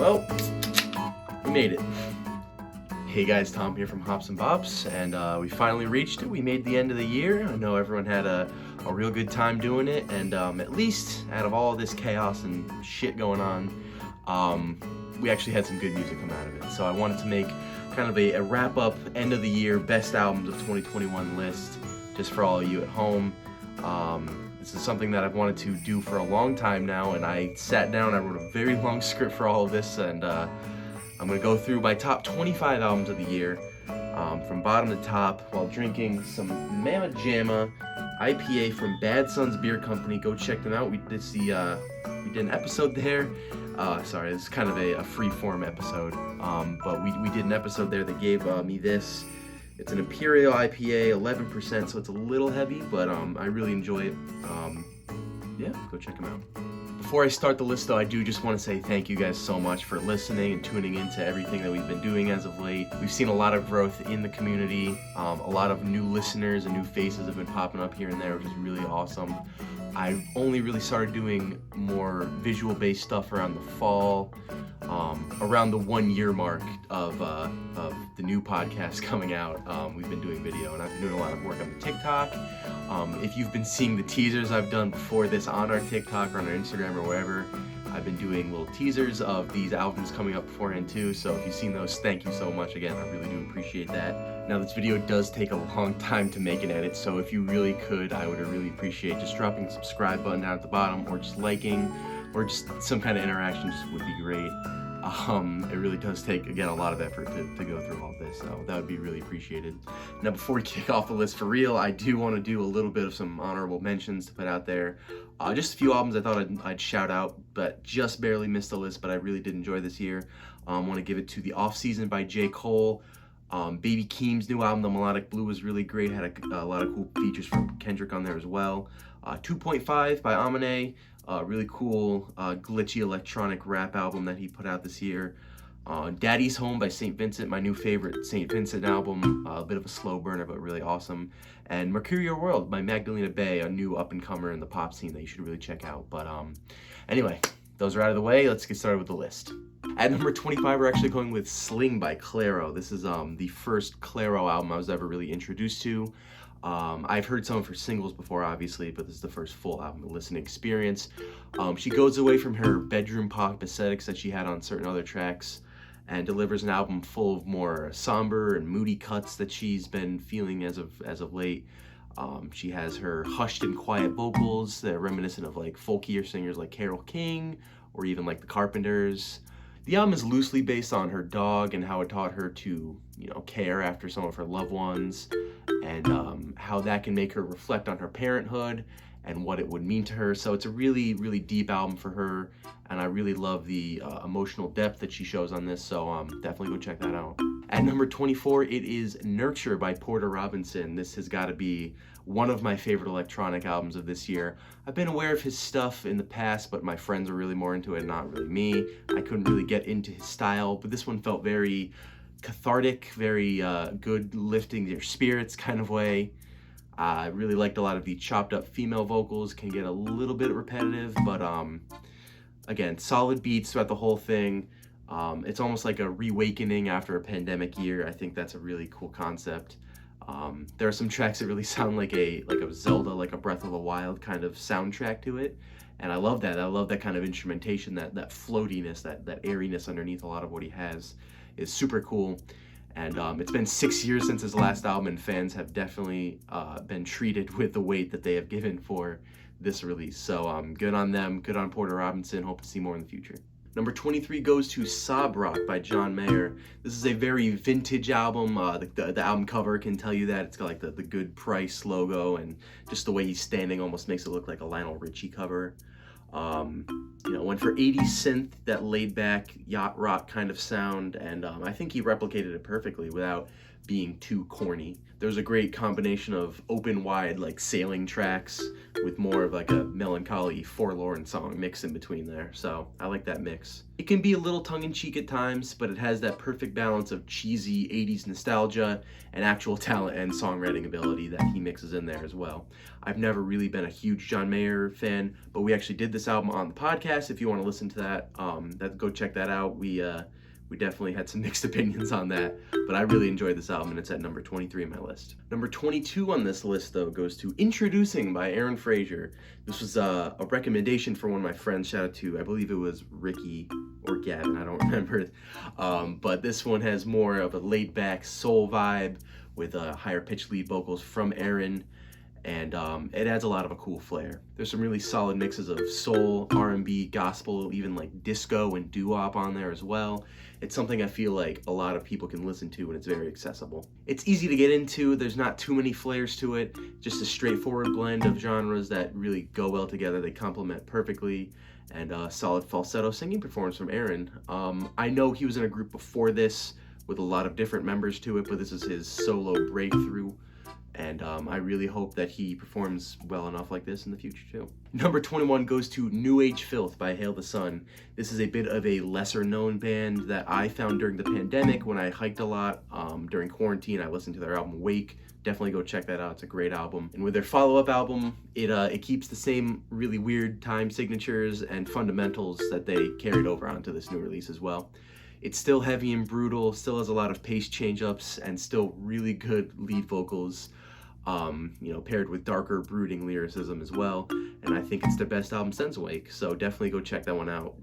Well, we made it. Hey guys, Tom here from Hops and Bops, and we finally reached it. We made the end of the year. I know everyone had a real good time doing it, and at least out of all this chaos and shit going on, we actually had some good music come out of it. So I wanted to make kind of a wrap-up, end of the year, best albums of 2021 list, just for all of you at home. This is something that I've wanted to do for a long time now, and I sat down, I wrote a very long script for all of this, and I'm going to go through my top 25 albums of the year, from bottom to top, while drinking some Mama Jamma IPA from Bad Sons Beer Company. Go check them out. We did an episode there. Sorry, this is kind of a free-form episode, but we did an episode there that gave me this. It's an Imperial IPA, 11%, so it's a little heavy, but I really enjoy it. Yeah, go check them out. Before I start the list, though, I do just want to say thank you guys so much for listening and tuning into everything that we've been doing as of late. We've seen a lot of growth in the community. A lot of new listeners and new faces have been popping up here and there, which is really awesome. I only really started doing more visual-based stuff around the fall, around the 1 year mark of the new podcast coming out. We've been doing video, and I've been doing a lot of work on the TikTok. If you've been seeing the teasers I've done before this on our TikTok or on our Instagram or wherever, I've been doing little teasers of these albums coming up beforehand too, so if you've seen those, thank you so much again. I really do appreciate that. Now, this video does take a long time to make and edit, so if you really could, I would really appreciate just dropping the subscribe button down at the bottom, or just liking, or just some kind of interaction just would be great. It really does take, again, a lot of effort to go through all this, so that would be really appreciated. Now, before we kick off the list for real, I do want to do a little bit of some honorable mentions to put out there. Just a few albums I thought I'd shout out, but just barely missed the list, but I really did enjoy this year. I want to give it to The Off Season by J. Cole. Baby Keem's new album, The Melodic Blue, was really great. Had a lot of cool features from Kendrick on there as well. 2.5 by Amine. Really cool, glitchy electronic rap album that he put out this year. Daddy's Home by St. Vincent, my new favorite St. Vincent album. A bit of a slow burner, but really awesome. And Mercurial World by Magdalena Bay, a new up-and-comer in the pop scene that you should really check out. But anyway, those are out of the way. Let's get started with the list. At number 25, we're actually going with Sling by Clairo. This is the first Clairo album I was ever really introduced to. I've heard some of her singles before, obviously, but this is the first full album listening experience. She goes away from her bedroom pop aesthetics that she had on certain other tracks and delivers an album full of more somber and moody cuts that she's been feeling as of late. She has her hushed and quiet vocals that are reminiscent of like folkier singers like Carole King or even like the Carpenters. The album is loosely based on her dog and how it taught her to, care after some of her loved ones, and how that can make her reflect on her parenthood and what it would mean to her. So it's a really, really deep album for her, and I really love the emotional depth that she shows on this, so definitely go check that out. At number 24, it is Nurture by Porter Robinson. This has got to be one of my favorite electronic albums of this year. I've been aware of his stuff in the past, but my friends are really more into it, not really me. I couldn't really get into his style, but this one felt very cathartic, very good, lifting your spirits kind of way. I really liked a lot of the chopped up female vocals. Can get a little bit repetitive, but again, solid beats throughout the whole thing. It's almost like a reawakening after a pandemic year. I think that's a really cool concept. There are some tracks that really sound like a Zelda, like a Breath of the Wild kind of soundtrack to it, and I love that. I love that kind of instrumentation, that floatiness, that airiness underneath a lot of what he has is super cool. And it's been 6 years since his last album, and fans have definitely been treated with the weight that they have given for this release. So good on them, good on Porter Robinson. Hope to see more in the future. Number 23 goes to Sob Rock by John Mayer. This is a very vintage album. The album cover can tell you that. It's got like the Good Price logo, and just the way he's standing almost makes it look like a Lionel Richie cover. Went for 80s synth, that laid back yacht rock kind of sound, and I think he replicated it perfectly without being too corny. There's a great combination of open wide like sailing tracks with more of like a melancholy forlorn song mixed in between there. So I like that mix. It can be a little tongue-in-cheek at times, but it has that perfect balance of cheesy 80s nostalgia and actual talent and songwriting ability that he mixes in there as well. I've never really been a huge John Mayer fan, but we actually did this album on the podcast. If you want to listen to that, go check that out. We definitely had some mixed opinions on that, but I really enjoyed this album, and it's at number 23 on my list. Number 22 on this list, though, goes to Introducing by Aaron Frazier. This was a recommendation for one of my friends. Shout out to, I believe it was Ricky or Gavin, I don't remember. But this one has more of a laid-back soul vibe with higher pitched lead vocals from Aaron, and it adds a lot of a cool flair. There's some really solid mixes of soul, R&B, gospel, even like disco and doo-wop on there as well. It's something I feel like a lot of people can listen to, and it's very accessible. It's easy to get into, there's not too many flares to it, just a straightforward blend of genres that really go well together. They complement perfectly, and solid falsetto singing performance from Aaron. I know he was in a group before this with a lot of different members to it, but this is his solo breakthrough. And I really hope that he performs well enough like this in the future too. Number 21 goes to New Age Filth by Hail the Sun. This is a bit of a lesser known band that I found during the pandemic when I hiked a lot. During quarantine, I listened to their album Wake. Definitely go check that out, it's a great album. And with their follow-up album, it keeps the same really weird time signatures and fundamentals that they carried over onto this new release as well. It's still heavy and brutal, still has a lot of pace change-ups, and still really good lead vocals, paired with darker, brooding lyricism as well. And I think it's their best album since Wake, so definitely go check that one out.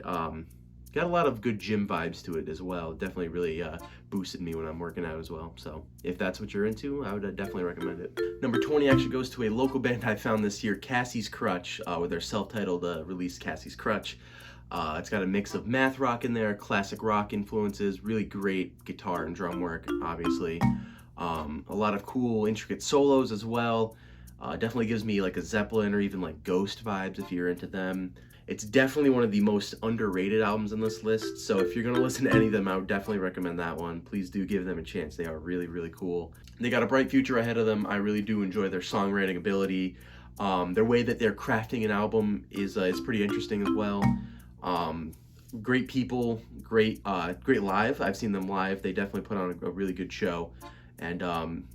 Got a lot of good gym vibes to it as well. Definitely really boosted me when I'm working out as well. So if that's what you're into, I would definitely recommend it. Number 20 actually goes to a local band I found this year, Cassie's Crutch, with their self-titled release, Cassie's Crutch. It's got a mix of math rock in there, classic rock influences, really great guitar and drum work, obviously. A lot of cool, intricate solos as well. Definitely gives me like a Zeppelin or even like Ghost vibes if you're into them. It's definitely one of the most underrated albums on this list, so if you're going to listen to any of them, I would definitely recommend that one. Please do give them a chance. They are really, really cool. They got a bright future ahead of them. I really do enjoy their songwriting ability. Their way that they're crafting an album is pretty interesting as well. Great people, great live. I've seen them live. They definitely put on a really good show. And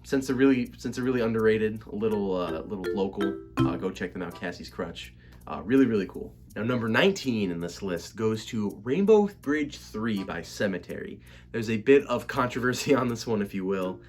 since they're really underrated, a little local, go check them out. Cassie's Crutch, really, really cool. Now number 19 in this list goes to Rainbow Bridge 3 by Cemetery. There's a bit of controversy on this one, if you will.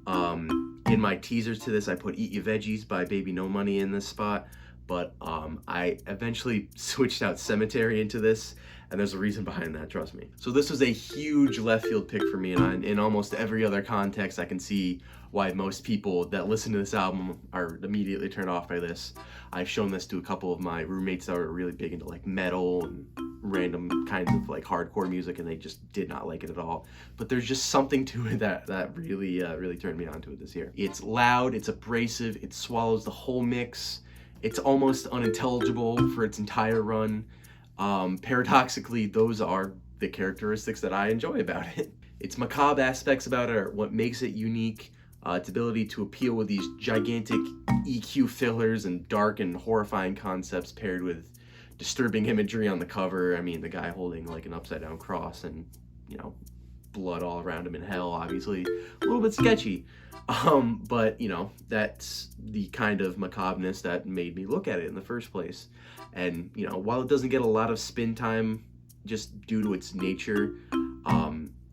In my teasers to this, I put Eat Ya Veggies by Baby No Money in this spot, but I eventually switched out Cemetery into this, and there's a reason behind that, trust me. So this was a huge left field pick for me, and in almost every other context I can see why most people that listen to this album are immediately turned off by this. I've shown this to a couple of my roommates that are really big into like metal and random kinds of like hardcore music, and they just did not like it at all. But there's just something to it that really turned me onto it this year. It's loud, it's abrasive, it swallows the whole mix. It's almost unintelligible for its entire run. Paradoxically, those are the characteristics that I enjoy about it. Its macabre aspects about it are what makes it unique. Its ability to appeal with these gigantic EQ fillers and dark and horrifying concepts paired with disturbing imagery on the cover. I mean, the guy holding like an upside down cross and, blood all around him in hell, obviously a little bit sketchy. But that's the kind of macabreness that made me look at it in the first place. And while it doesn't get a lot of spin time just due to its nature,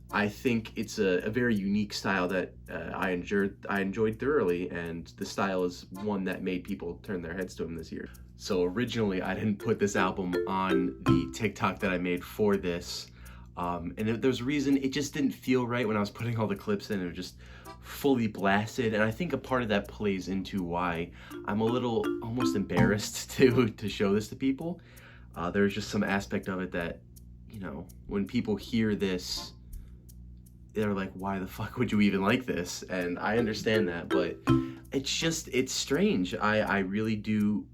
I think it's a very unique style that I enjoyed thoroughly, and the style is one that made people turn their heads to him this year. So originally I didn't put this album on the TikTok that I made for this, and there's a reason. It just didn't feel right when I was putting all the clips in. It was just fully blasted, and I think a part of that plays into why I'm a little almost embarrassed to show this to people. There's just some aspect of it that, when people hear this, they're like, why the fuck would you even like this? And I understand that, but it's strange. I really do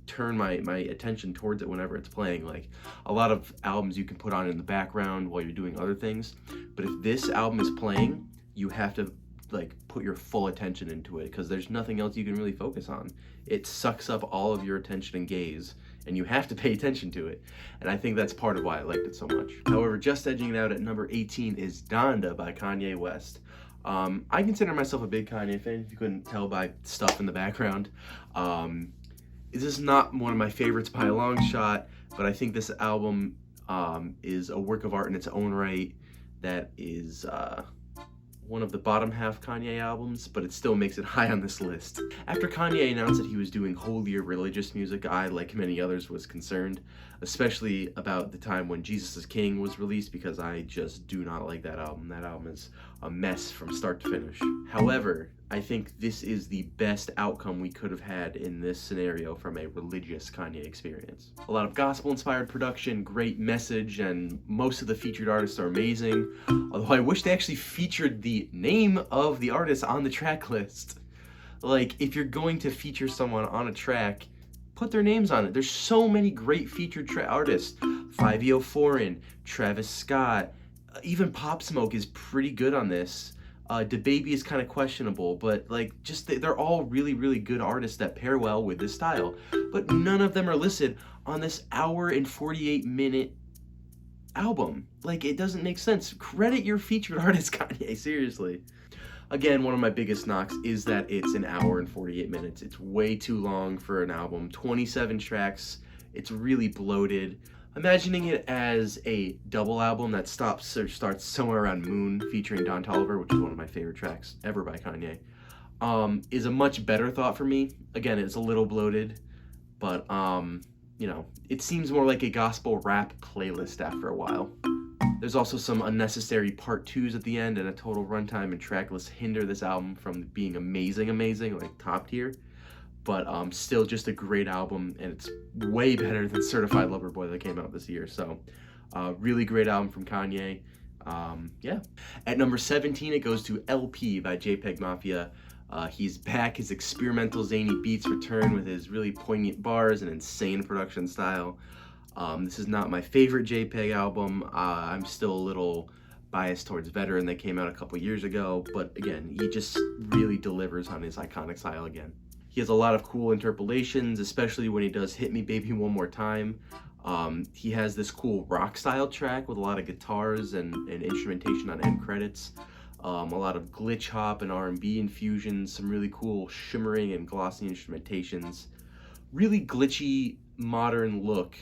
turn my attention towards it whenever it's playing. Like, a lot of albums you can put on in the background while you're doing other things, but if this album is playing, you have to like put your full attention into it, because there's nothing else you can really focus on. It sucks up all of your attention and gaze, and you have to pay attention to it. And I think that's part of why I liked it so much. However, just edging it out at number 18 is Donda by Kanye West. I consider myself a big Kanye fan, if you couldn't tell by stuff in the background. This is not one of my favorites by a long shot, but I think this album is a work of art in its own right that is one of the bottom half Kanye albums, but it still makes it high on this list. After Kanye announced that he was doing holier religious music, I, like many others, was concerned, especially about the time when Jesus is King was released, because I just do not like that album. That album is a mess from start to finish. However, I think this is the best outcome we could have had in this scenario from a religious Kanye experience. A lot of gospel-inspired production, great message, and most of the featured artists are amazing, although I wish they actually featured the name of the artist on the track list. Like, if you're going to feature someone on a track, put their names on it. There's so many great featured artists. 5EO Foreign, Travis Scott, even Pop Smoke is pretty good on this. DaBaby is kind of questionable, but like, just they're all really, really good artists that pair well with this style. But none of them are listed on this hour and 48-minute album. Like, it doesn't make sense. Credit your featured artist, Kanye, seriously. Again, one of my biggest knocks is that it's an hour and 48 minutes. It's way too long for an album. 27 tracks. It's really bloated. Imagining it as a double album that starts somewhere around Moon featuring Don Toliver, which is one of my favorite tracks ever by Kanye, is a much better thought for me. Again, it's a little bloated, but you know, it seems more like a gospel rap playlist after a while. There's also some unnecessary part twos at the end, and a total runtime and track list hinder this album from being amazing, like top tier. But still just a great album, and it's way better than Certified Lover Boy that came out this year. So really great album from Kanye. Yeah. At number 17, it goes to LP by JPEG Mafia. He's back. His experimental zany beats return with his really poignant bars and insane production style. This is not my favorite JPEG album. I'm still a little biased towards Veteran that came out a couple years ago, but again, he just really delivers on his iconic style again. He has a lot of cool interpolations, especially when he does Hit Me Baby One More Time. He has this cool rock style track with a lot of guitars and instrumentation on end credits. A lot of glitch hop and R&B infusions, some really cool shimmering and glossy instrumentations. Really glitchy, modern look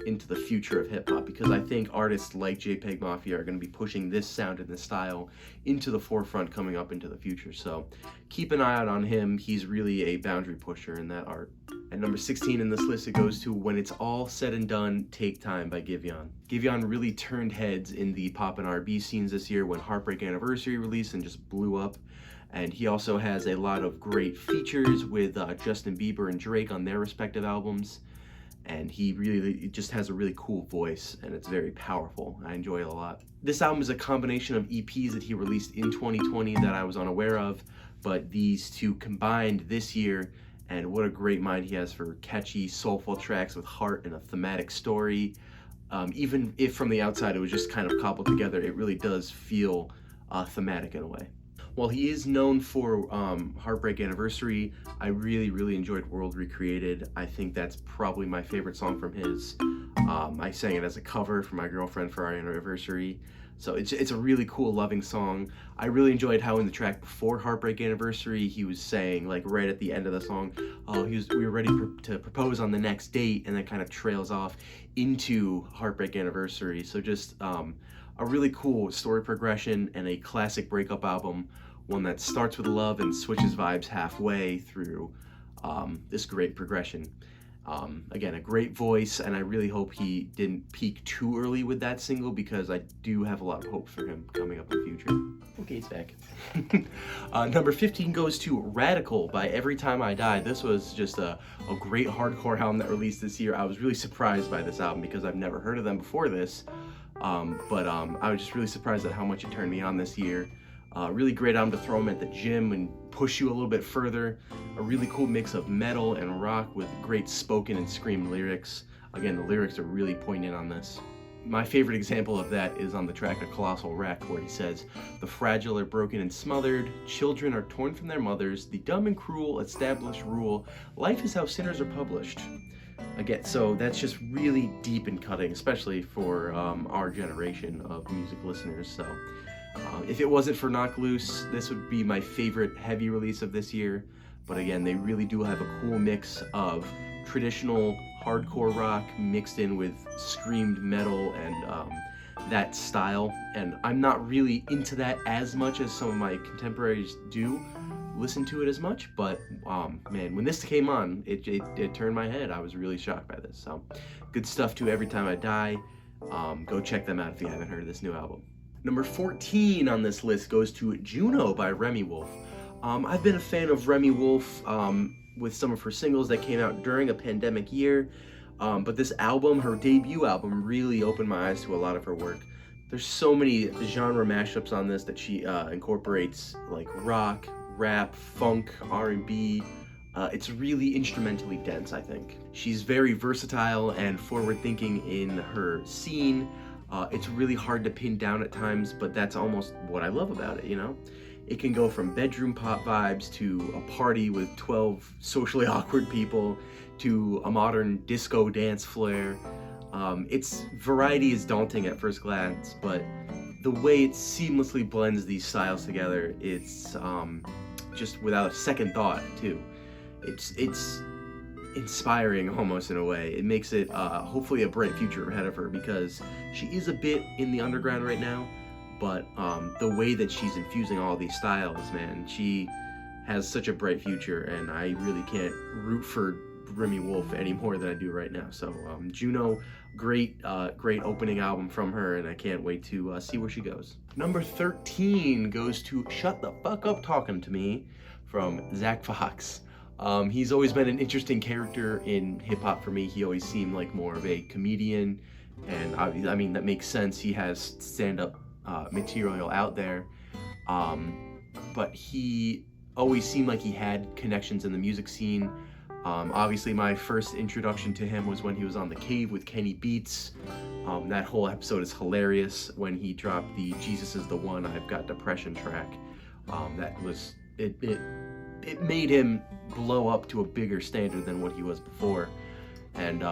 into the future of hip-hop, because I think artists like JPEG Mafia are going to be pushing this sound and this style into the forefront coming up into the future. So keep an eye out on him. He's really a boundary pusher in that art. At number 16 in this list, it goes to When It's All Said and Done, Take Time by Giveon. Giveon really turned heads in the pop and R&B scenes this year when Heartbreak Anniversary released and just blew up. And he also has a lot of great features with Justin Bieber and Drake on their respective albums. And he really just has a really cool voice, and it's very powerful. I enjoy it a lot. This album is a combination of EPs that he released in 2020 that I was unaware of, but these two combined this year, and what a great mind he has for catchy, soulful tracks with heart and a thematic story. Even if from the outside it was just kind of cobbled together, it really does feel thematic in a way. While he is known for Heartbreak Anniversary, I really enjoyed World Recreated. I think that's probably my favorite song from his. I sang it as a cover for my girlfriend for our anniversary. So it's a really cool, loving song. I really enjoyed how in the track before Heartbreak Anniversary, he was saying, like right at the end of the song, we were ready to propose on the next date, and then kind of trails off into Heartbreak Anniversary. So just a really cool story progression and a classic breakup album, one that starts with love and switches vibes halfway through this great progression. Again, a great voice, and I really hope he didn't peak too early with that single, because I do have a lot of hope for him coming up in the future. Okay, it's back. Number 15 goes to Radical by Every Time I Die. This was just a great hardcore album that released this year. I was really surprised by this album because I've never heard of them before this. But I was just really surprised at how much it turned me on this year. Really great album to throw them at the gym and push you a little bit further. A really cool mix of metal and rock with great spoken and screamed lyrics. Again, the lyrics are really poignant on this. my favorite example of that is on the track A Colossal Wreck, where he says, "The fragile are broken and smothered, children are torn from their mothers, the dumb and cruel establish rule, life is how sinners are published." Again, so that's just really deep and cutting, especially for our generation of music listeners. So if it wasn't for Knock Loose, this would be my favorite heavy release of this year. But again, they really do have a cool mix of traditional hardcore rock mixed in with screamed metal and that style. And I'm not really into that as much as some of my contemporaries do listen to it as much, but man, when this came on, it turned my head. I was really shocked by this. So good stuff too. Every Time I Die. Go check them out if you haven't heard of this new album. Number 14 on this list goes to Juno by Remi Wolf. I've been a fan of Remi Wolf with some of her singles that came out during a pandemic year, but this album, her debut album, really opened my eyes to a lot of her work. There's so many genre mashups on this that she incorporates, like rock, rap, funk, R&B. It's really instrumentally dense, I think. She's very versatile and forward-thinking in her scene. It's really hard to pin down at times, but that's almost what I love about it, you know? It can go from bedroom pop vibes to a party with 12 socially awkward people to a modern disco dance flair. Its variety is daunting at first glance, but the way it seamlessly blends these styles together, it's just without a second thought, too. It's inspiring almost in a way. It makes it hopefully a bright future ahead of her, because she is a bit in the underground right now, but the way that she's infusing all these styles, man, she has such a bright future, and I really can't root for Remi Wolf any more than I do right now. So Juno, great opening album from her, and I can't wait to see where she goes. Number 13 goes to Shut the Fuck Up Talking to Me from Zach Fox. He's always been an interesting character in hip-hop for me. He always seemed like more of a comedian, and I mean, that makes sense. He has stand-up material out there, but he always seemed like he had connections in the music scene. Obviously, my first introduction to him was when he was on The Cave with Kenny Beats. That whole episode is hilarious when he dropped the Jesus Is the One, I've Got Depression track. That was, it made him blow up to a bigger standard than what he was before. And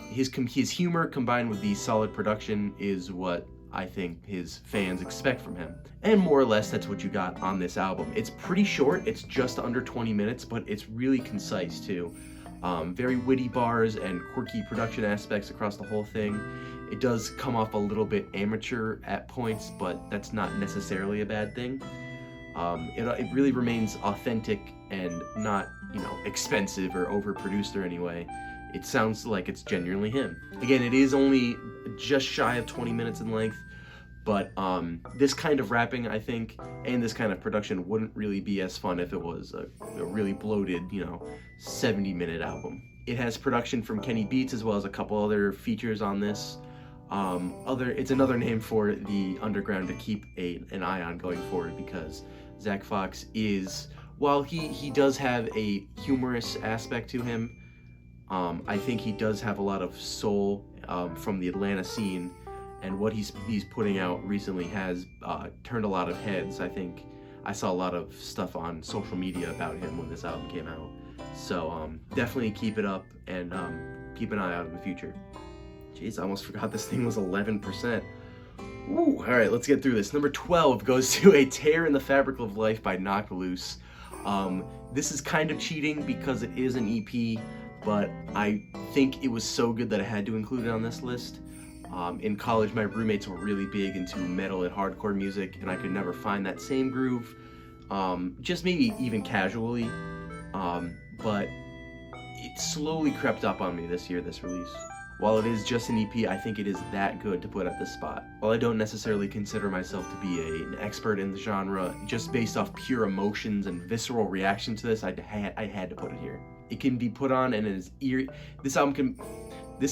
his humor combined with the solid production is what I think his fans expect from him. And more or less, that's what you got on this album. It's pretty short, it's just under 20 minutes, but it's really concise too. Very witty bars and quirky production aspects across the whole thing. It does come off a little bit amateur at points, but that's not necessarily a bad thing. It really remains authentic and not, expensive or overproduced or anyway. It sounds like it's genuinely him. Again, it is only just shy of 20 minutes in length, but this kind of rapping, I think, and this kind of production wouldn't really be as fun if it was a really bloated, 70-minute album. It has production from Kenny Beats as well as a couple other features on this. It's another name for the underground to keep an eye on going forward, because Zach Fox is, while he does have a humorous aspect to him, I think he does have a lot of soul from the Atlanta scene, and what he's putting out recently has turned a lot of heads. I think I saw a lot of stuff on social media about him when this album came out. So definitely keep it up and keep an eye out in the future. Jeez, I almost forgot this thing was 11%. Ooh, all right, let's get through this. Number 12 goes to A Tear in the Fabric of Life by Knock Loose. This is kind of cheating because it is an EP, but I think it was so good that I had to include it on this list. In college, my roommates were really big into metal and hardcore music, and I could never find that same groove, just maybe even casually, but it slowly crept up on me this year, this release. While it is just an EP, I think it is that good to put at this spot. While I don't necessarily consider myself to be an expert in the genre, just based off pure emotions and visceral reaction to this, I had to put it here. It can be put on and it is eerie. This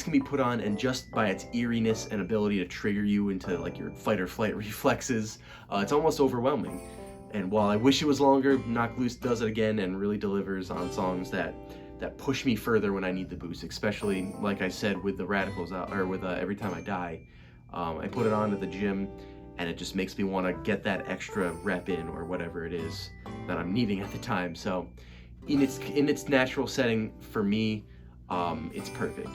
can be put on, and just by its eeriness and ability to trigger you into like your fight or flight reflexes, it's almost overwhelming. And while I wish it was longer, Knock Loose does it again and really delivers on songs that push me further when I need the boost, especially, like I said, with the Radicals, or with Every Time I Die. I put it on at the gym, and it just makes me want to get that extra rep in, or whatever it is that I'm needing at the time. So in its natural setting, for me, it's perfect.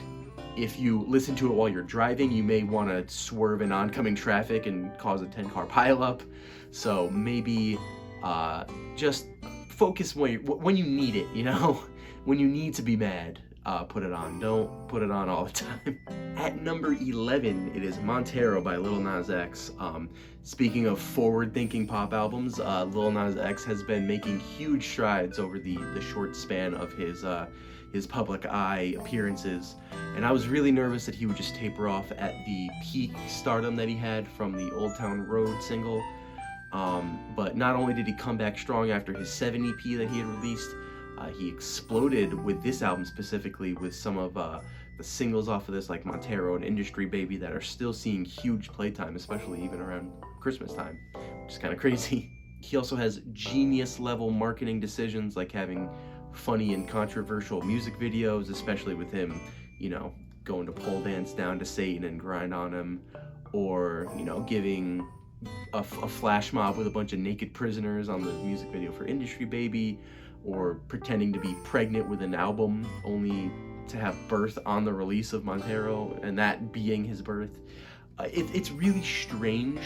If you listen to it while you're driving, you may want to swerve in oncoming traffic and cause a 10-car pileup. So maybe just focus when you need it, you know? When you need to be mad, put it on. Don't put it on all the time. At number 11, it is Montero by Lil Nas X. Speaking of forward-thinking pop albums, Lil Nas X has been making huge strides over the short span of his public eye appearances, and I was really nervous that he would just taper off at the peak stardom that he had from the Old Town Road single. But not only did he come back strong after his 7 EP that he had released, he exploded with this album specifically, with some of the singles off of this, like Montero and Industry Baby, that are still seeing huge playtime, especially even around Christmas time, which is kind of crazy. He also has genius level marketing decisions, like having funny and controversial music videos, especially with him, you know, going to pole dance down to Satan and grind on him, or, you know, giving a flash mob with a bunch of naked prisoners on the music video for Industry Baby, or pretending to be pregnant with an album only to have birth on the release of Montero, and that being his birth. It's really strange,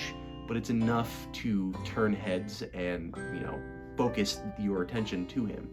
but it's enough to turn heads and, you know, focus your attention to him.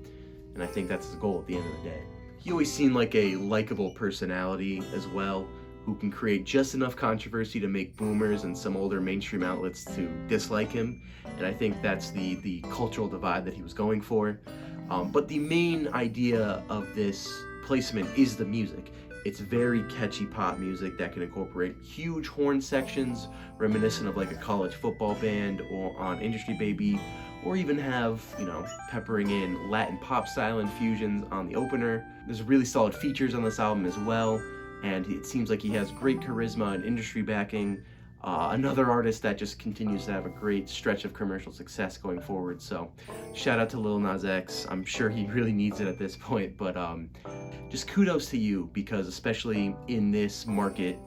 And I think that's his goal at the end of the day. He always seemed like a likable personality as well, who can create just enough controversy to make boomers and some older mainstream outlets to dislike him. And I think that's the cultural divide that he was going for. But the main idea of this placement is the music. It's very catchy pop music that can incorporate huge horn sections reminiscent of like a college football band or on Industry Baby, or even have, you know, peppering in Latin pop style infusions on the opener. There's really solid features on this album as well, and it seems like he has great charisma and industry backing. Another artist that just continues to have a great stretch of commercial success going forward. So shout out to Lil Nas X. I'm sure he really needs it at this point, but just kudos to you, because especially in this market,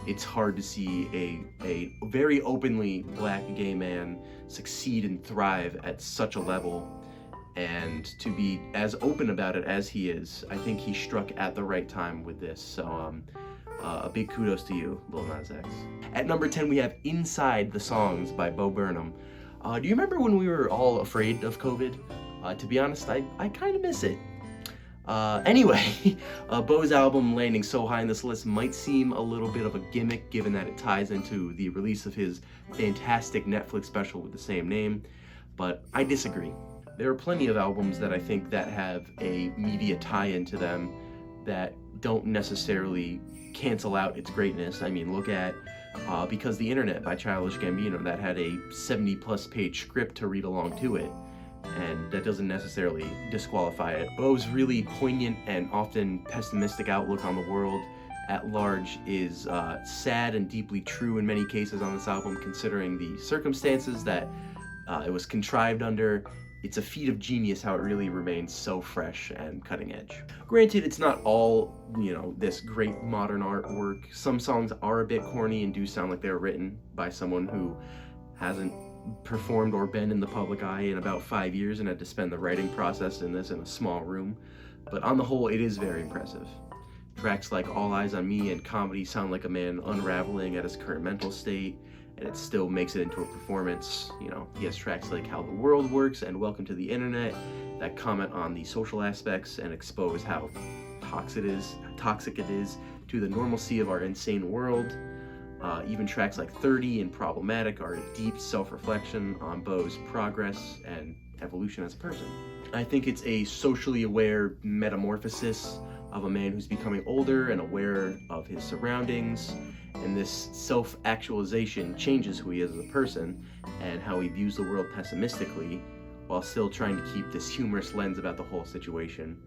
it's hard to see a very openly black gay man succeed and thrive at such a level, and to be as open about it as he is. I think he struck at the right time with this. So a big kudos to you, Lil Nas X. At number 10, we have Inside the Songs by Bo Burnham. Do you remember when we were all afraid of COVID? To be honest, I kind of miss it. Anyway, Bo's album landing so high in this list might seem a little bit of a gimmick, given that it ties into the release of his fantastic Netflix special with the same name, but I disagree. There are plenty of albums that I think that have a media tie-in to them that don't necessarily cancel out its greatness. I mean, look at Because the Internet by Childish Gambino, that had a 70-plus page script to read along to it, and that doesn't necessarily disqualify it. Bo's really poignant and often pessimistic outlook on the world at large is sad and deeply true in many cases on this album, considering the circumstances that it was contrived under. It's a feat of genius how it really remains so fresh and cutting edge. Granted, it's not all, you know, this great modern artwork. Some songs are a bit corny and do sound like they were written by someone who hasn't performed or been in the public eye in about 5 years and had to spend the writing process in this in a small room. But on the whole, it is very impressive. Tracks like All Eyes on Me and Comedy sound like a man unraveling at his current mental state, and it still makes it into a performance. You know, he has tracks like How the World Works and Welcome to the Internet that comment on the social aspects and expose how toxic it is to the normalcy of our insane world. Even tracks like 30 and Problematic are a deep self-reflection on Bo's progress and evolution as a person. I think it's a socially aware metamorphosis of a man who's becoming older and aware of his surroundings, and this self-actualization changes who he is as a person and how he views the world pessimistically, while still trying to keep this humorous lens about the whole situation.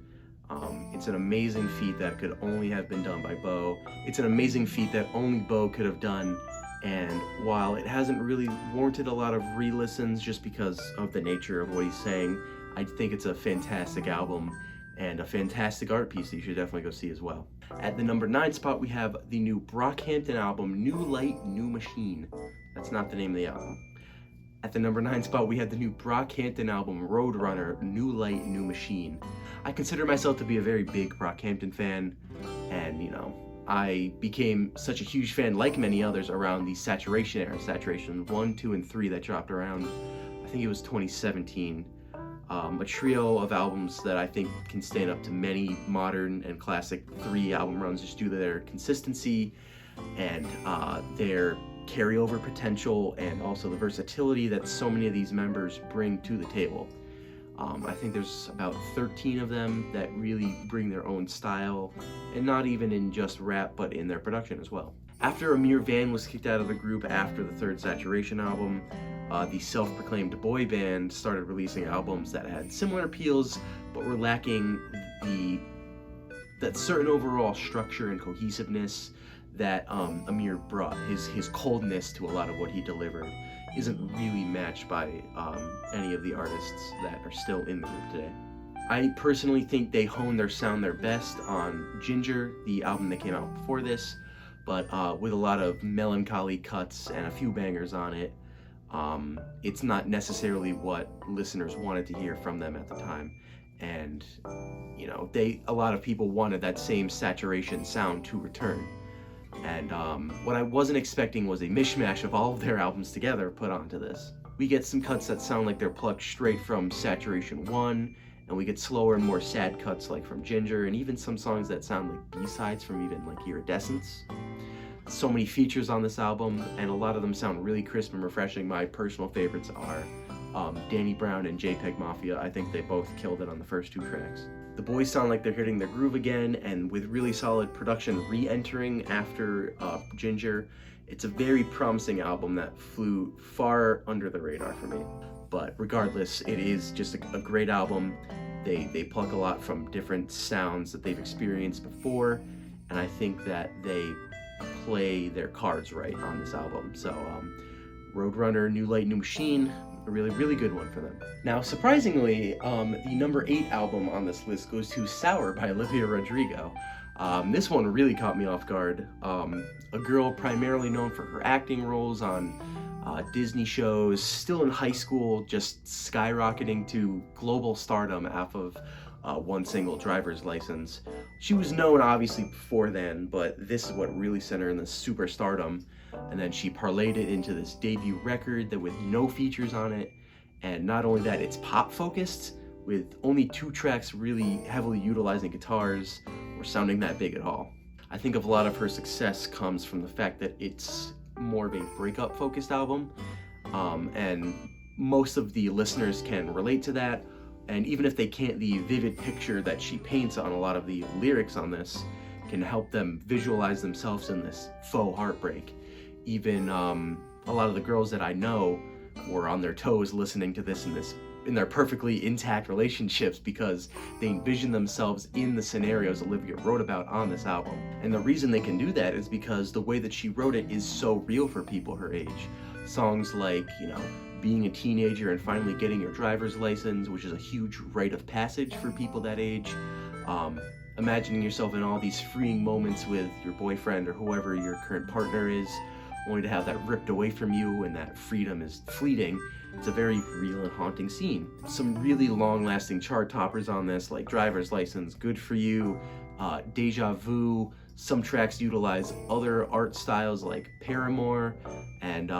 It's an amazing feat that could only have been done by Bo. It's an amazing feat that only Bo could have done, and while it hasn't really warranted a lot of re-listens just because of the nature of what he's saying, I think it's a fantastic album, and a fantastic art piece that you should definitely go see as well. At the number 9 spot, we have the new Brockhampton album, New Light, New Machine. That's not the name of the album. At the number 9 spot, we have the new Brockhampton album, Roadrunner, New Light, New Machine. I consider myself to be a very big Brockhampton fan, and I became such a huge fan, like many others, around the Saturation era. Saturation 1, 2, and 3 that dropped around, I think it was 2017. A trio of albums that I think can stand up to many modern and classic 3 album runs just due to their consistency and their carryover potential, and also the versatility that so many of these members bring to the table. I think there's about 13 of them that really bring their own style, and not even in just rap, but in their production as well. After Amir Van was kicked out of the group after the 3rd Saturation album, the self-proclaimed boy band started releasing albums that had similar appeals, but were lacking that certain overall structure and cohesiveness that Amir brought. His coldness to a lot of what he delivered isn't really matched by any of the artists that are still in the group today. I personally think they honed their sound their best on Ginger, the album that came out before this, but with a lot of melancholy cuts and a few bangers on it. It's not necessarily what listeners wanted to hear from them at the time, and a lot of people wanted that same Saturation sound to return. And what I wasn't expecting was a mishmash of all of their albums together put onto this. We get some cuts that sound like they're plucked straight from Saturation 1, and we get slower and more sad cuts like from Ginger, and even some songs that sound like B-sides from even like Iridescence. So many features on this album, and a lot of them sound really crisp and refreshing. My personal favorites are Danny Brown and JPEG Mafia. I think they both killed it on the first 2 tracks. The boys sound like they're hitting their groove again, and with really solid production re-entering after Ginger. It's a very promising album that flew far under the radar for me. But regardless, it is just a great album. They pluck a lot from different sounds that they've experienced before, and I think that they play their cards right on this album. So Roadrunner, New Light, New Machine, a really, really good one for them. Now, surprisingly, the number 8 album on this list goes to Sour by Olivia Rodrigo. This one really caught me off guard. A girl primarily known for her acting roles on Disney shows, still in high school, just skyrocketing to global stardom off of one single, Driver's License. She was known obviously before then, but this is what really sent her in the super stardom. And then she parlayed it into this debut record that with no features on it. And not only that, it's pop focused with only 2 tracks really heavily utilizing guitars or sounding that big at all. I think a lot of her success comes from the fact that it's more of a breakup focused album. And most of the listeners can relate to that. And even if they can't, the vivid picture that she paints on a lot of the lyrics on this can help them visualize themselves in this faux heartbreak. Even a lot of the girls that I know were on their toes listening to this in their perfectly intact relationships because they envision themselves in the scenarios Olivia wrote about on this album. And the reason they can do that is because the way that she wrote it is so real for people her age. Songs like, being a teenager and finally getting your driver's license, which is a huge rite of passage for people that age. Imagining yourself in all these freeing moments with your boyfriend or whoever your current partner is, only to have that ripped away from you and that freedom is fleeting. It's a very real and haunting scene. Some really long-lasting chart toppers on this, like Driver's License, Good For You, Deja Vu. Some tracks utilize other art styles like Paramore, and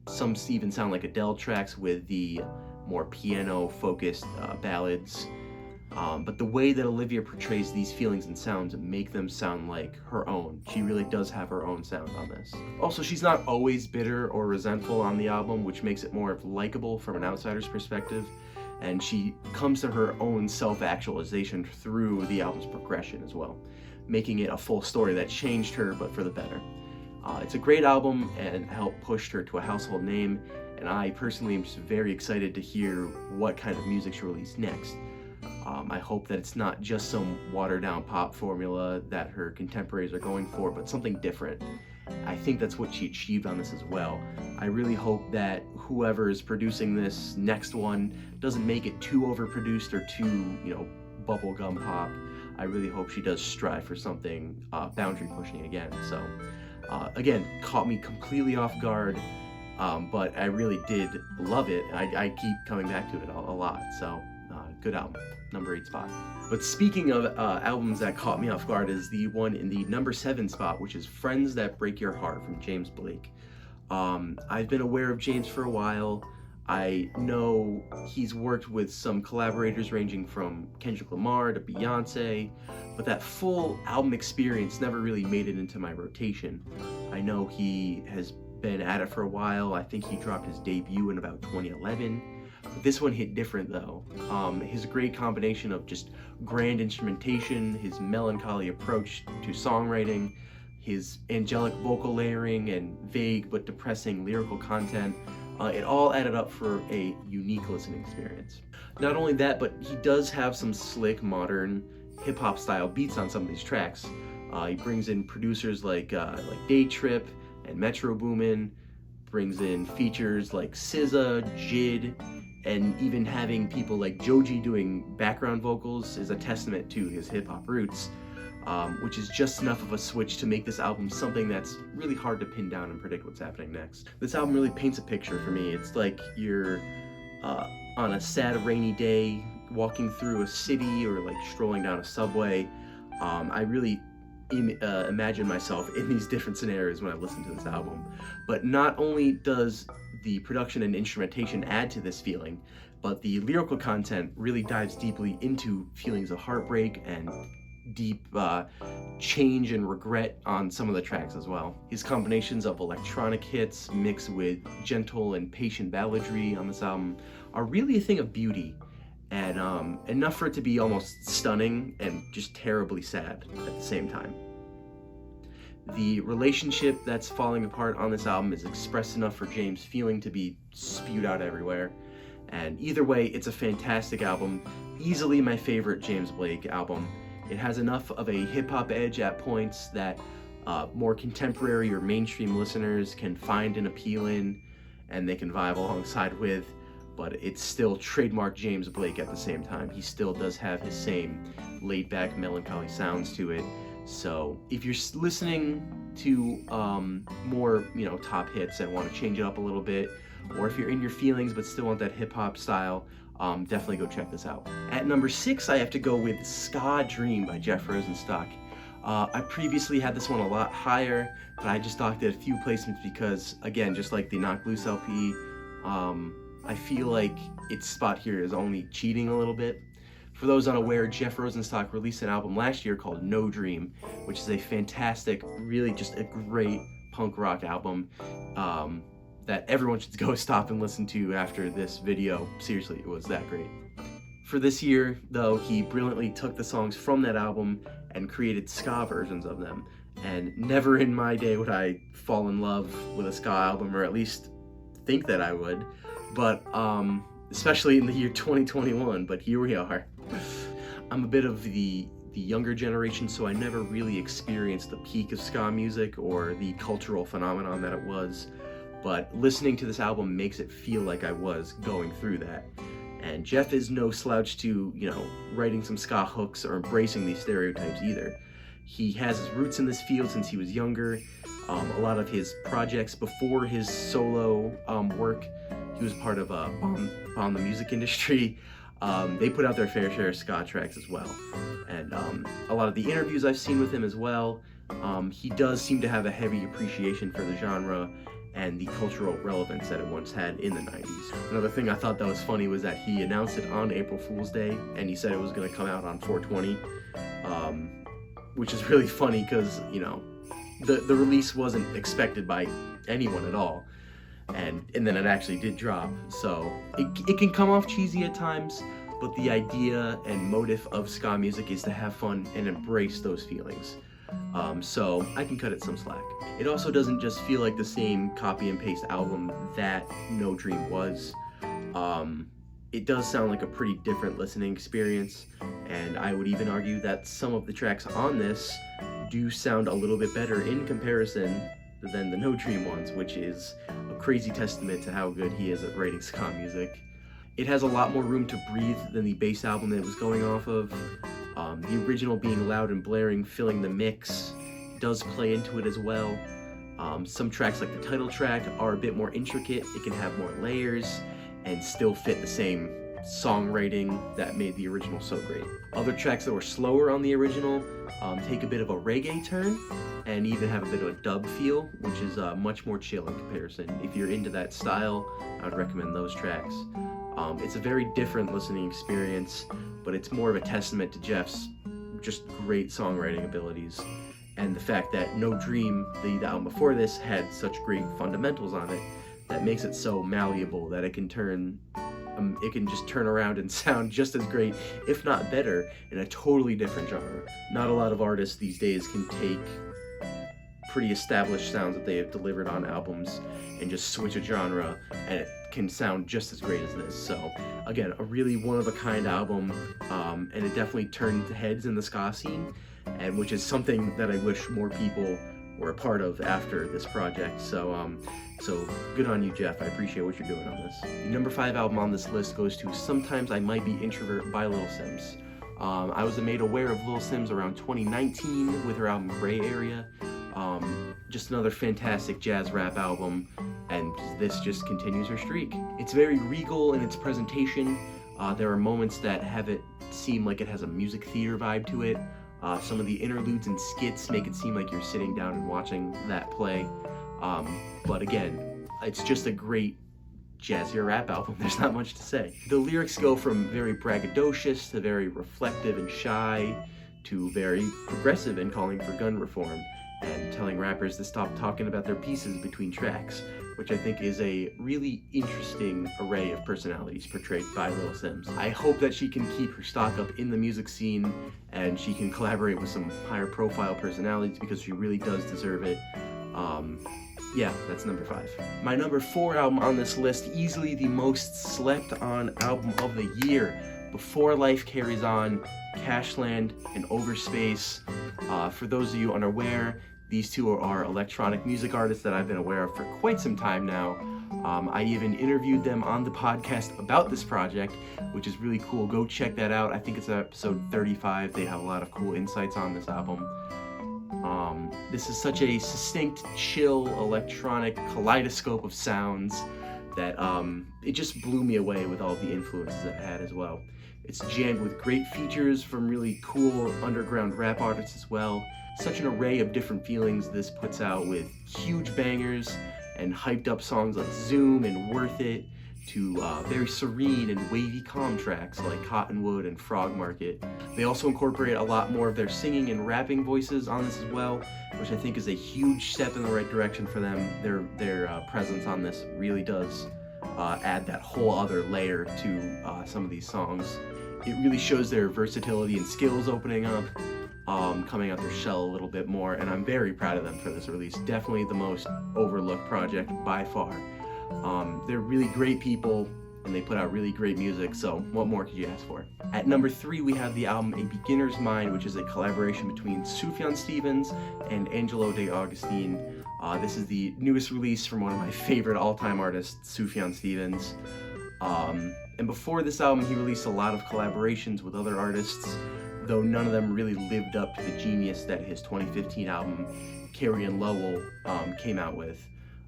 some even sound like Adele tracks with the more piano-focused ballads. But the way that Olivia portrays these feelings and sounds make them sound like her own. She really does have her own sound on this. Also, she's not always bitter or resentful on the album, which makes it more likable from an outsider's perspective. And she comes to her own self-actualization through the album's progression as well, making it a full story that changed her, but for the better. It's a great album and helped push her to a household name, and I personally am just very excited to hear what kind of music she'll release next. I hope that it's not just some watered-down pop formula that her contemporaries are going for, but something different. I think that's what she achieved on this as well. I really hope that whoever is producing this next one doesn't make it too overproduced or too, bubblegum pop. I really hope she does strive for something boundary pushing again. So again, caught me completely off guard, but I really did love it. I keep coming back to it a lot. So good album, number 8 spot. But speaking of albums that caught me off guard, is the one in the number 7 spot, which is Friends That Break Your Heart from James Blake. I've been aware of James for a while. I know he's worked with some collaborators ranging from Kendrick Lamar to Beyonce, but that full album experience never really made it into my rotation. I know he has been at it for a while. I think he dropped his debut in about 2011. But this one hit different though. His great combination of just grand instrumentation, his melancholy approach to songwriting, his angelic vocal layering, and vague but depressing lyrical content, it all added up for a unique listening experience. Not only that, but he does have some slick, modern, hip-hop style beats on some of these tracks. He brings in producers like Day Trip and Metro Boomin, brings in features like SZA, Jid, and even having people like Joji doing background vocals is a testament to his hip-hop roots, which is just enough of a switch to make this album something that's really hard to pin down and predict what's happening next. This album really paints a picture for me. It's like you're on a sad, rainy day, walking through a city or like strolling down a subway. I really imagine myself in these different scenarios when I listen to this album. But not only does the production and instrumentation add to this feeling, but the lyrical content really dives deeply into feelings of heartbreak and deep change and regret on some of the tracks as well. His combinations of electronic hits mixed with gentle and patient balladry on this album are really a thing of beauty, and enough for it to be almost stunning and just terribly sad at the same time. The relationship that's falling apart on this album is expressed enough for James' feeling to be spewed out everywhere. And either way, it's a fantastic album, easily my favorite James Blake album. It has enough of a hip-hop edge at points that more contemporary or mainstream listeners can find an appeal in, and they can vibe alongside with, but it's still trademark James Blake at the same time. He still does have his same laid-back, melancholy sounds to it. So if you're listening to more, top hits and want to change it up a little bit, or if you're in your feelings but still want that hip-hop style, definitely go check this out. At number 6, I have to go with Ska Dream by Jeff Rosenstock. I previously had this one a lot higher, but I just docked it a few placements because, again, just like the Knocked Loose LP, I feel like its spot here is only cheating a little bit. For those unaware, Jeff Rosenstock released an album last year called No Dream, which is a fantastic, really just a great punk rock album that everyone should go stop and listen to after this video. Seriously, it was that great. For this year, though, he brilliantly took the songs from that album and created ska versions of them. And never in my day would I fall in love with a ska album, or at least think that I would. But especially in the year 2021, but here we are. I'm a bit of the younger generation, so I never really experienced the peak of ska music or the cultural phenomenon that it was, but listening to this album makes it feel like I was going through that. And Jeff is no slouch to, writing some ska hooks or embracing these stereotypes either. He has his roots in this field since he was younger. A lot of his projects before his solo work, he was part of Bomb the Music Industry. They put out their fair share of ska tracks as well. And a lot of the interviews I've seen with him as well, he does seem to have a heavy appreciation for the genre and the cultural relevance that it once had in the 90s. Another thing I thought that was funny was that he announced it on April Fool's Day, and he said it was going to come out on 4/20, which is really funny because, the release wasn't expected by anyone at all. And then it actually did drop. So it can come off cheesy at times, but the idea and motive of ska music is to have fun and embrace those feelings. So I can cut it some slack. It also doesn't just feel like the same copy and paste album that No Dream was. It does sound like a pretty different listening experience, and I would even argue that some of the tracks on this do sound a little bit better in comparison than the No Dream ones, which is a crazy testament to how good he is at writing ska music. It has a lot more room to breathe than the bass album that it was going off of. The original being loud and blaring, filling the mix, does play into it as well. Some tracks like the title track are a bit more intricate. It can have more layers and still fit the same songwriting that made the original so great. Other tracks that were slower on the original take a bit of a reggae turn and even have a bit of a dub feel, which is much more chill in comparison. If you're into that style, I would recommend those tracks. It's a very different listening experience, but it's more of a testament to Jeff's just great songwriting abilities, and the fact that No Dream, the album before this, had such great fundamentals on it that makes it so malleable that it can just turn around and sound just as great, if not better, in a totally different genre. Not a lot of artists these days can take pretty established sounds that they have delivered on albums and just switch a genre and it can sound just as great as this. So again, a really one-of-a-kind album, and it definitely turned heads in the ska scene, and which is something that I wish more people were a part of after this project. So good on you, Jeff. I appreciate what you're doing on this. The number 5 album on this list goes to Sometimes I Might Be Introvert by Little Simz. I was made aware of Little Simz around 2019 with her album Gray Area. Just another fantastic jazz rap album, and this just continues her streak. It's very regal in its presentation. There are moments that have it seem like it has a music theater vibe to it. Some of the interludes and skits make it seem like you're sitting down and watching that play. But again, it's just a great jazzier rap album. There's not much to say. The lyrics go from very braggadocious to very reflective and shy to very progressive in calling for gun reform and telling rappers to stop talking about their pieces between tracks, which I think is a really interesting array of personalities portrayed by Little Simz. I hope that she can keep her stock up in the music scene and she can collaborate with some higher profile personalities, because she really does deserve it. Yeah, that's number 5. My number 4 album on this list, easily the most slept on album of the year. Before Life Carries On, Cashland, and Overspace. For those of you unaware, these two are electronic music artists that I've been aware of for quite some time now. I even interviewed them on the podcast about this project, which is really cool. Go check that out. I think it's episode 35. They have a lot of cool insights on this album. This is such a succinct, chill, electronic kaleidoscope of sounds that it just blew me away with all the influences that it had as well. It's jammed with great features from really cool underground rap artists as well. Such an array of different feelings this puts out, with huge bangers and hyped up songs like Zoom and Worth It, to very serene and wavy calm tracks like Cottonwood and Frog Market. They also incorporate a lot more of their singing and rapping voices on this as well, which I think is a huge step in the right direction for them. Their presence on this really does add that whole other layer to some of these songs. It really shows their versatility and skills opening up, coming out their shell a little bit more, and I'm very proud of them for this release. Definitely the most overlooked project by far. They're really great people, and they put out really great music, so what more could you ask for? At number 3, we have the album A Beginner's Mind, which is a collaboration between Sufjan Stevens and Angelo De Augustine. This is the newest release from one of my favorite all-time artists, Sufjan Stevens. And before this album, he released a lot of collaborations with other artists, though none of them really lived up to the genius that his 2015 album, Carrie and Lowell, came out with.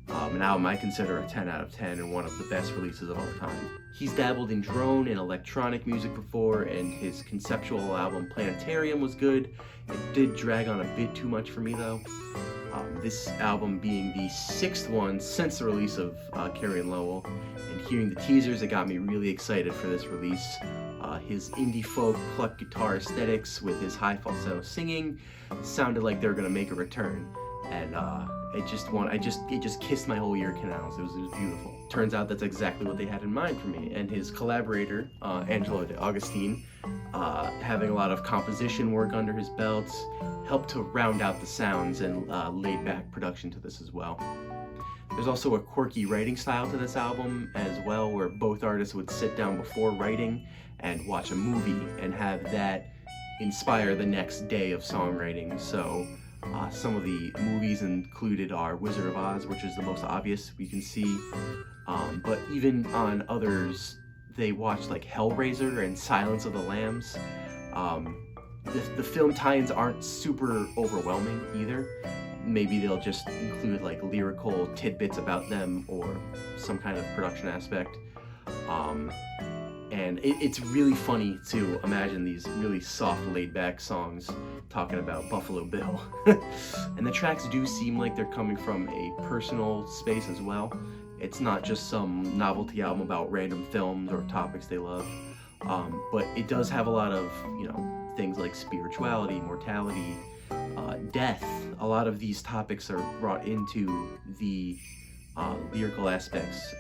An album I consider a 10 out of 10 and one of the best releases of all time. He's dabbled in drone and electronic music before, and his conceptual album Planetarium was good. It did drag on a bit too much for me though. This album being the 6th one since the release of Carrie and Lowell, and hearing the teasers, it got me really excited for this release. His indie folk plucked guitar aesthetics with his high falsetto singing sounded like they were gonna make a return, and it just kissed my whole ear canals. It was beautiful. Turns out that's exactly what they had in mind for me. And his collaborator, Angelo De Augustine, having a lot of composition work under his belt, helped to round out the sounds and laid back production to this as well. There's also a quirky writing style to this album as well, where both artists would sit down before writing and watch a movie and have that inspire the next day of songwriting. So some of the movies included are Wizard of Oz, which is the most obvious we can see, but even on others, they watched like Hellraiser and Silence of the Lambs. The film tie-ins aren't super overwhelming either. Maybe they'll just include like lyrical tidbits about them or some kind of production aspect. And it's really funny to imagine these really soft, laid-back songs talking about Buffalo Bill. And the tracks do seem like they're coming from a personal space as well. It's not just some novelty album about random films or topics they love. But it does have a lot of, things like spirituality, mortality, death. A lot of these topics are brought into the lyrical aspects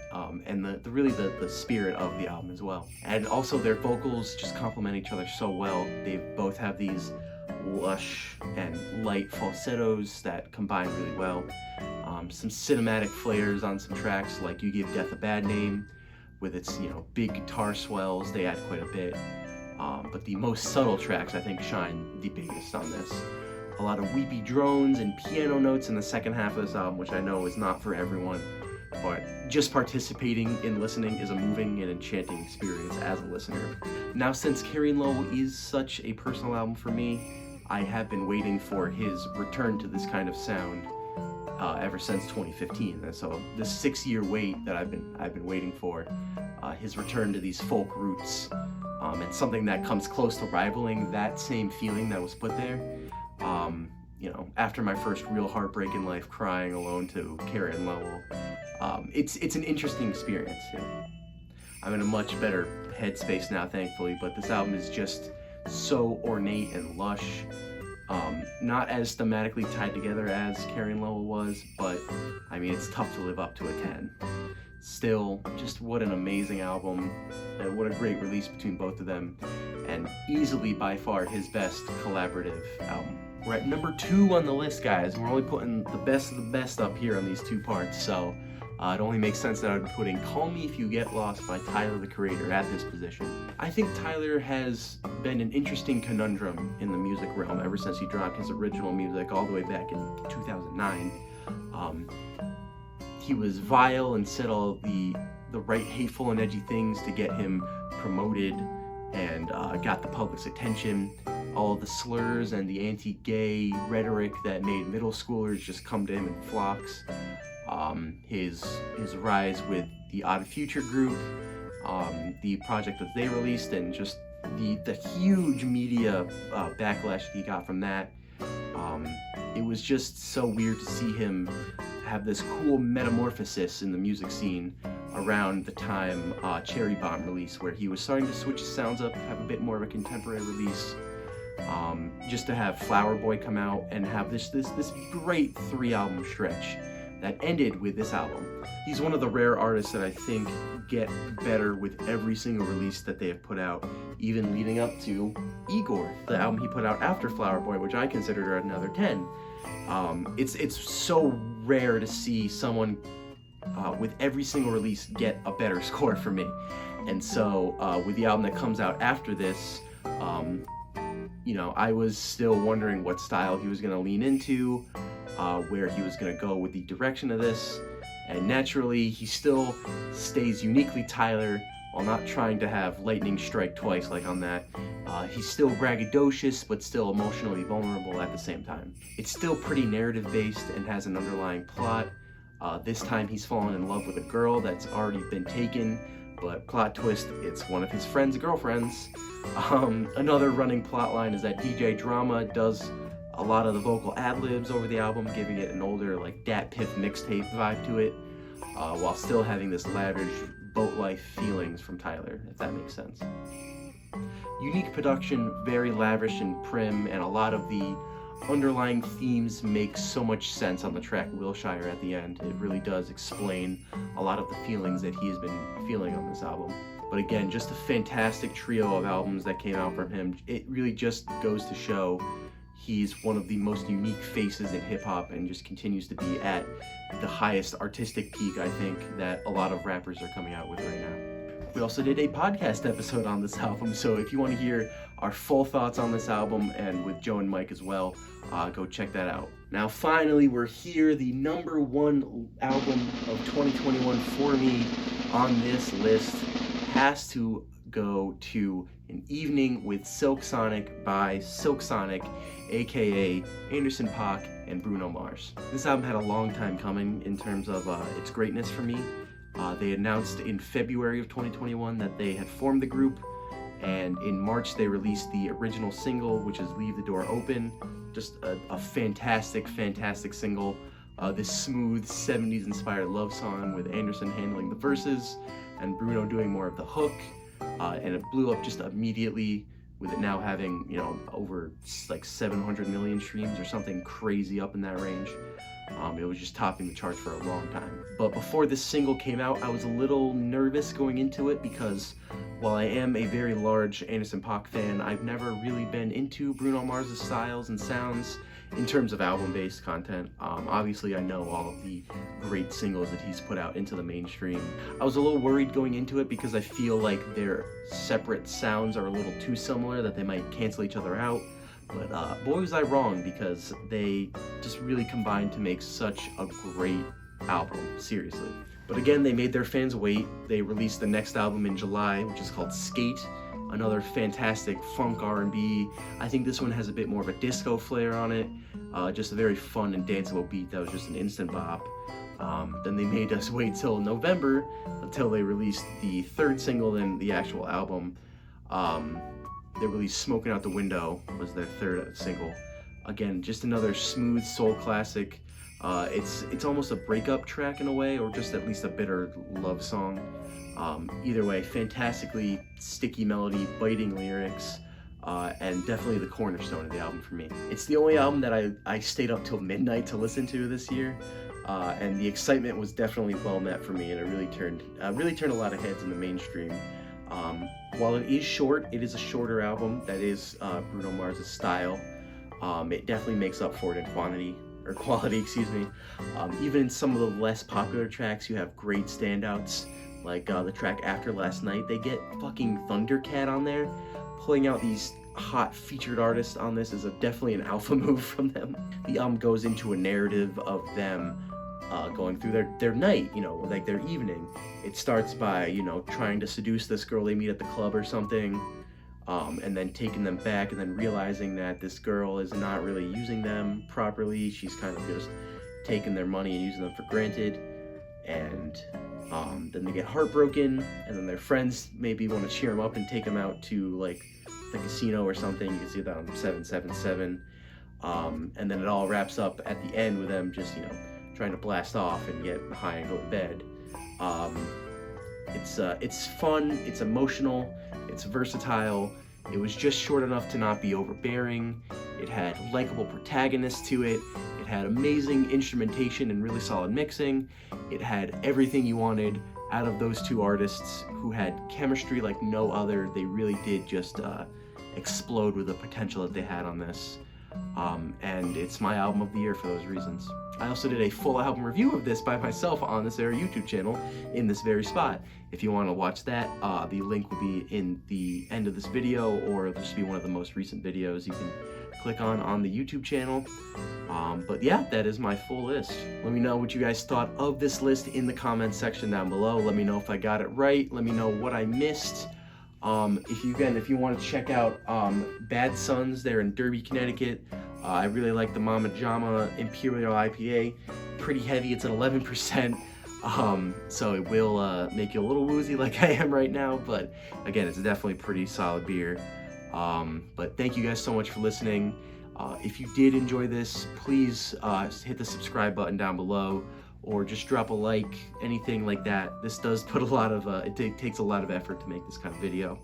and the spirit of the album as well. And also their vocals just complement each other so well. They both have these lush and light falsettos that combine really well. Some cinematic flares on some tracks, like You Give Death a Bad Name, with its big guitar swells. They add quite a bit. But the most subtle tracks, I think, shine the biggest on this. A lot of weepy drones and piano notes in the second half of this album, which I know is not for everyone, but just participating in listening is a moving and enchanting experience as a listener. Now, since Carrie & Lowell is such a personal album for me, I have been waiting for his return to this kind of sound ever since 2015. And so this 6-year wait that I've been waiting for, his return to these folk roots, and something that comes close to rivaling that same feeling that was put there. After my first real heartbreak in life, crying alone to Carrie & Lowell, it's an interesting experience. I'm in a much better headspace now, thankfully, but this album is just so ornate and lush. Not as thematically tied together as Carrie & Lowell was, but it's tough to live up to a 10. Still, just what an amazing album, and what a great release between both of them, and easily by far his best collaborative album. We're at number 2 on the list, guys. We're only putting the best of the best up here on these 2 parts, so it only makes sense that I would be putting Call Me If You Get Lost by Tyler, the Creator, at this position. I think Tyler has been an interesting conundrum in the music realm ever since he dropped his original music all the way back in 2009. He was vile and said all the right hateful and edgy things to get him promoted and got the public's attention. All of the slurs and the anti-gay rhetoric that made middle schoolers just come to him in flocks. His rise with the Odd Future group, the project that they released, and just the huge media backlash that he got from that. It was just so weird to see him have this cool metamorphosis in the music scene around the time Cherry Bomb release, where he was starting to switch his sounds up, have a bit more of a contemporary release. Just to have Flower Boy come out and have this great 3-album stretch that ended with this album. He's one of the rare artists that I think get better with every single release that they have put out, even leading up to Igor, the album he put out after Flower Boy, which I considered another 10. It's so rare to see someone with every single release get a better score for me. And so with the album that comes out after this, I was still wondering what style he was going to lean into, where he was going to go with the direction of this, and naturally he still stays uniquely Tyler while not trying to have lightning strike twice like on that. He's still braggadocious but still emotionally vulnerable at the same time. It's still pretty narrative based and has an underlying plot. This time he's fallen in love with a girl that's already been taken, but plot twist, it's one of his friend's girlfriends. Another running plot line is that DJ Drama does a lot of the vocal ad-libs over the album, giving it an older, like, Dat Piff mixtape vibe to it, while still having this lavish boat life feelings from Tyler, if that makes sense. Unique production, very lavish and prim, and a lot of the underlying themes make so much sense on the track Wilshire at the end. It really does explain a lot of the feelings that he has been feeling on this album. But again, just a fantastic trio of albums that came out from him. It really just goes to show he's one of the most unique faces in hip-hop and just continues to be at the highest artistic peak, I think, that a lot of rappers are coming out with right now. We also did a podcast episode on this album, so if you want to hear our full thoughts on this album, and with Joe and Mike as well, go check that out. Now finally, we're here, the #1 album of 2021 for me on this list has to go to An Evening with Silk Sonic by Silk Sonic, aka Anderson .Paak and Bruno Mars. This album had a long time coming in terms of its greatness for me. They announced in February of 2021 that they had formed the group, and in March they released the original single, which is Leave the Door Open. Just a fantastic, fantastic single. This smooth 70s inspired love song with Anderson handling the verses and Bruno doing more of the hook. And it blew up just immediately, with it now having, you know, over like 700 million streams or something crazy up in that range. It was just topping the charts for a long time. But before this single came out, I was a little nervous going into it because while I am a very large Anderson .Paak fan, I've never really been into Bruno Mars' styles and sounds in terms of album-based content. Obviously, I know all of the great singles that he's put out into the mainstream. I was a little worried going into it because I feel like their separate sounds are a little too similar, that they might cancel each other out. But boy was I wrong, because they just really combined to make such a great album, seriously. But again, they made their fans wait. They released the next album in July, which is called Skate, another fantastic funk R&B. I think this one has a bit more of a disco flair on it, just a very fun and danceable beat that was just an instant bop. Then they made us wait till November until they released the third single in the actual album. They released Smoking Out the Window, was their third single. Again, just another smooth soul classic. It's almost a breakup track in a way, or just at least a bitter love song. Either way, fantastically sticky melody, biting lyrics, and definitely the cornerstone of the album for me. It's the only album that I stayed up till midnight to listen to this year, and the excitement was definitely well met for me, and it really turned a lot of heads in the mainstream. While it is short, it is a shorter album. That is Bruno Mars' style. It definitely makes up for it in quality, excuse me. Even in some of the less popular tracks, you have great standouts, like the track After Last Night. They get fucking Thundercat on there. Pulling out these hot featured artists on this is definitely an alpha move from them. The album goes into a narrative of them going through their night, you know, like their evening. It starts by, you know, trying to seduce this girl they meet at the club or something, and then taking them back, and then realizing that this girl is not really using them properly. She's kind of just taking their money and using them for granted. And then they get heartbroken, and then their friends maybe want to cheer them up and take them out to like the casino or something. You can see that on 777. And then it all wraps up at the end with them just, you know, trying to blast off and get high and go to bed. It's fun, it's emotional, it's versatile. It was just short enough to not be overbearing. It had likable protagonists to it. It had amazing instrumentation and really solid mixing. It had everything you wanted out of those two artists who had chemistry like no other. They really did just explode with the potential that they had on this. And it's my album of the year for those reasons. I also did a full album review of this by myself on this very YouTube channel in this very spot. If you want to watch that, the link will be in the end of this video, or it'll just be one of the most recent videos you can click on the YouTube channel. But yeah, that is my full list. Let me know what you guys thought of this list in the comments section down below. Let me know if I got it right. Let me know what I missed. If you want to check out Bad Sons, they're in Derby, Connecticut. I really like the Mama Jama Imperial IPA. Pretty heavy, it's at 11%. So it will make you a little woozy like I am right now, but again, it's definitely pretty solid beer. But thank you guys so much for listening. If you did enjoy this, please hit the subscribe button down below, or just drop a like, anything like that. This does put a lot of, it takes a lot of effort to make this kind of video.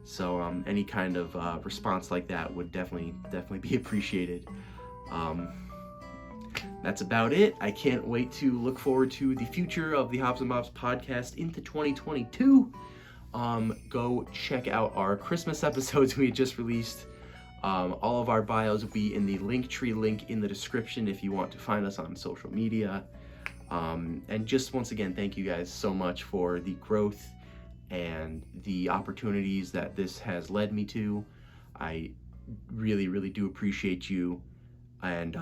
So any kind of response like that would definitely be appreciated. That's about it. I can't wait to look forward to the future of the Hops and Bops podcast into 2022. Go check out our Christmas episodes we just released. All of our bios will be in the Linktree link in the description if you want to find us on social media. And just once again, thank you guys so much for the growth and the opportunities that this has led me to. I really do appreciate you. And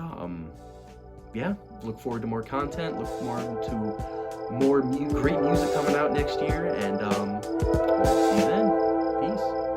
yeah, look forward to more content. Look forward to more great music coming out next year. And we'll see you then. Peace.